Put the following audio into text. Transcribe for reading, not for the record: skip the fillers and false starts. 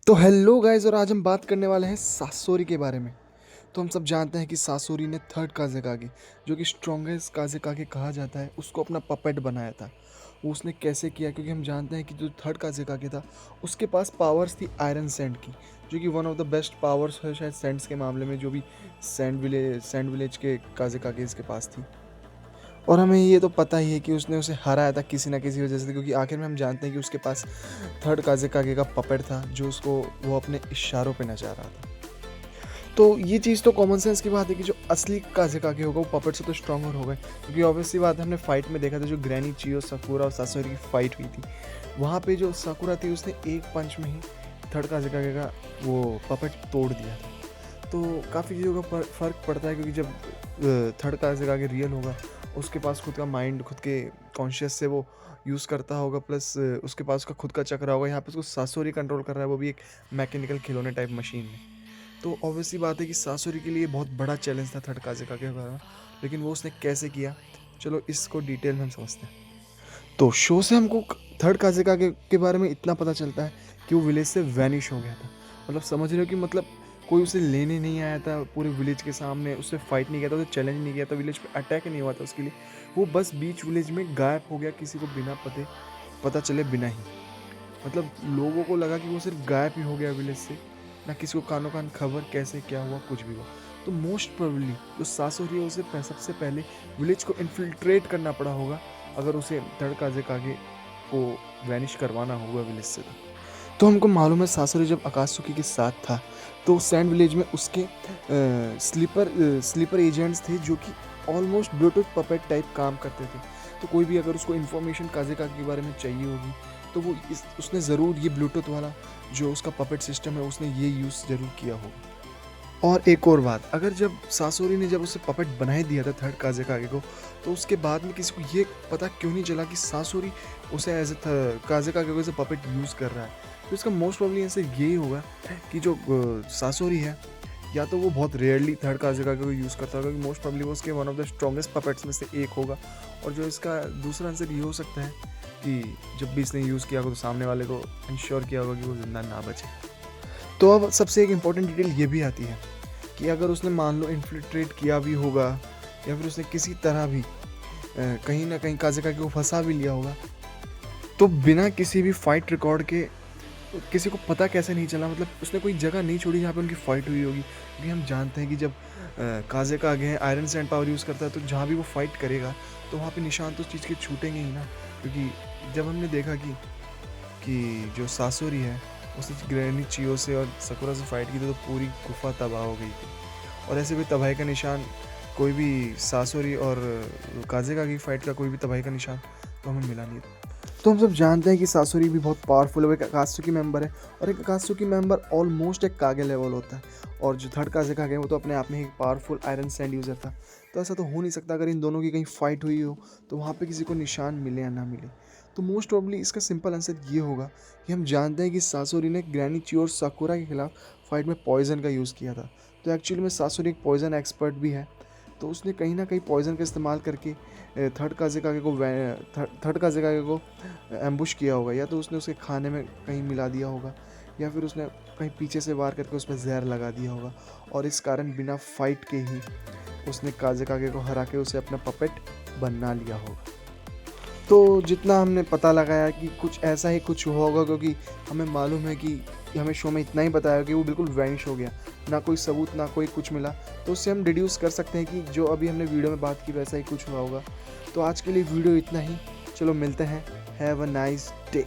तो hello guys, और आज हम बात करने वाले हैं सासोरी के बारे में। तो हम सब जानते हैं कि सासोरी ने थर्ड काज़ेकागे, जो कि स्ट्रॉन्गेस्ट काज़ेकागे कहा जाता है, उसको अपना पपेट बनाया था। वो उसने कैसे किया? क्योंकि हम जानते हैं कि जो थर्ड काज़ेकागे था, उसके पास पावर्स थी आयरन सैंड की, जो कि one of the best powers है शायद सैंड्स के मामले में, जो भी सैंड विलेज के काज़ेकागेज़ के पास थी। और हमें ये तो पता ही है कि उसने उसे हराया था किसी ना किसी वजह से, क्योंकि आखिर में हम जानते हैं कि उसके पास थर्ड काज़ेकागे का पपेट था, जो उसको वो अपने इशारों पे नचा रहा था। तो ये चीज़ तो कॉमन सेंस की बात है कि जो असली काज़ेकागे होगा वो पपेट से तो स्ट्रॉन्गर होगा, क्योंकि ऑब्वियसली बात है, हमने फाइट में देखा था जो ग्रैनी चियो, साकुरा और सासोरी की फाइट हुई थी, वहाँ पे जो साकुरा थी उसने एक पंच में ही थर्ड काज़ेकागे का वो पपेट तोड़ दिया था। तो काफ़ी चीज़ों का फ़र्क पड़ता है, क्योंकि जब थर्ड काज़ेकागे रियल होगा, उसके पास खुद का माइंड, खुद के कॉन्शियस से वो यूज़ करता होगा, प्लस उसके पास उसका खुद का चक्रा होगा। यहाँ पे उसको सासोरी कंट्रोल कर रहा है, वो भी एक मैकेनिकल खिलौने टाइप मशीन में। तो ऑब्वियसली बात है कि सासोरी के लिए बहुत बड़ा चैलेंज था थर्ड काज़ेकागे के बारे में, लेकिन वो उसने कैसे किया, चलो इसको डिटेल में हम समझते हैं। तो शो से हमको थर्ड काज़ेकागे के बारे में इतना पता चलता है कि वो विलेज से वैनिश हो गया था। मतलब समझ रहे हो कि मतलब कोई उसे लेने नहीं आया था पूरे विलेज के सामने, उससे फाइट नहीं किया था, उसे चैलेंज नहीं किया था, विलेज पे अटैक नहीं हुआ था उसके लिए। वो बस बीच विलेज में गायब हो गया, किसी को बिना पता चले बिना ही। मतलब लोगों को लगा कि वो सिर्फ गायब ही हो गया विलेज से, ना किसी को कानो कान खबर कैसे क्या हुआ, कुछ भी हुआ। तो मोस्ट प्रोबेबली जो सासोरी है, उसे सबसे पहले विलेज को इन्फिल्ट्रेट करना पड़ा होगा, अगर उसे थर्ड काज़ेकागे को वैनिश करवाना होगा विलेज से। तो हमको मालूम है सासोरी जब अकात्सुकी के साथ था, तो सैंड विलेज में उसके स्लीपर एजेंट्स थे, जो कि ऑलमोस्ट ब्लूटूथ पपेट टाइप काम करते थे। तो कोई भी अगर उसको इन्फॉर्मेशन काज़ेकागे के बारे में चाहिए होगी, तो वो उसने ज़रूर ये ब्लूटूथ वाला जो उसका पपेट सिस्टम है, उसने ये यूज़ ज़रूर किया होगा। और एक और बात, अगर जब सासोरी ने जब उसे पपेट बना ही दिया था थर्ड काज़ेकागे को, तो उसके बाद में किसी को ये पता क्यों नहीं चला कि सासोरी उसे एज ए काज़ेकागे को एज ए पपेट यूज़ कर रहा है? तो इसका मोस्ट प्रोबेबली आंसर यही होगा कि जो सासोरी है, या तो वो बहुत रेयरली थर्ड काज़ेकागे को यूज़ करता होगा, क्योंकि मोस्ट प्रोबेबली वो उसके one of the strongest puppets में से एक होगा। और जो इसका दूसरा आंसर ये हो सकता है कि जब भी इसने यूज़ किया होगा, तो सामने वाले को इंश्योर किया होगा कि वो ज़िंदा ना बचे। तो अब सबसे एक इम्पॉर्टेंट डिटेल ये भी आती है कि अगर उसने मान लो इन्फिल्ट्रेट किया भी होगा, या फिर उसने किसी तरह भी कहीं ना कहीं काज़ेकागे को फंसा भी लिया होगा, तो बिना किसी भी फाइट रिकॉर्ड के किसी को पता कैसे नहीं चला? मतलब उसने कोई जगह नहीं छोड़ी जहाँ पे उनकी फाइट हुई होगी, क्योंकि हम जानते हैं कि जब काज़ेकागे आयरन सैंड पावर यूज़ करता है, तो जहाँ भी वो फाइट करेगा, तो वहाँ पे निशान तो उस चीज़ के छूटेंगे ही ना। क्योंकि जब हमने देखा कि जो सासोरी है, उसने ग्रैनी चियो से और सकुरा से फाइट की थी, तो पूरी गुफा तबाह हो गई थी। और ऐसे भी तबाही का निशान, कोई भी सासोरी और काज़ेकागे की फाइट का कोई भी तबाही का निशान तो हमें मिला नहीं था। तो हम सब जानते हैं कि सासोरी भी बहुत पावरफुल है, वो एक अकात्सुकी मेंबर है, और एक अकात्सुकी मेंबर ऑलमोस्ट एक कागे लेवल होता है। और जो थर्ड काज़ेकागे है, वो तो अपने आप में एक पावरफुल आयरन सैंड यूज़र था। तो ऐसा तो हो नहीं सकता, अगर इन दोनों की कहीं फाइट हुई हो, तो वहाँ पे किसी को निशान मिले या ना मिले। तो मोस्ट प्रोबेबली इसका सिंपल आंसर ये होगा कि हम जानते हैं कि सासोरी ने ग्रैनी चियो और साकुरा के खिलाफ फाइट में पॉइजन का यूज़ किया था। तो एक्चुअली में सासोरी एक पॉइजन एक्सपर्ट भी है। तो उसने कहीं ना कहीं पॉइजन का इस्तेमाल करके थर्ड काज़ेकागे को एम्बुश किया होगा, या तो उसने उसके खाने में कहीं मिला दिया होगा, या फिर उसने कहीं पीछे से वार करके उस पर जहर लगा दिया होगा, और इस कारण बिना फाइट के ही उसने काज़ेकागे को हरा के उसे अपना पपेट बना लिया होगा। तो जितना हमने पता लगाया कि कुछ ऐसा ही कुछ हुआ होगा, क्योंकि हमें मालूम है कि हमें शो में इतना ही बताया कि वो बिल्कुल वैनिश हो गया, ना कोई सबूत ना कोई कुछ मिला। तो उससे हम डिड्यूस कर सकते हैं कि जो अभी हमने वीडियो में बात की वैसा ही कुछ हुआ होगा। तो आज के लिए वीडियो इतना ही, चलो मिलते हैं, हैव अ नाइस डे।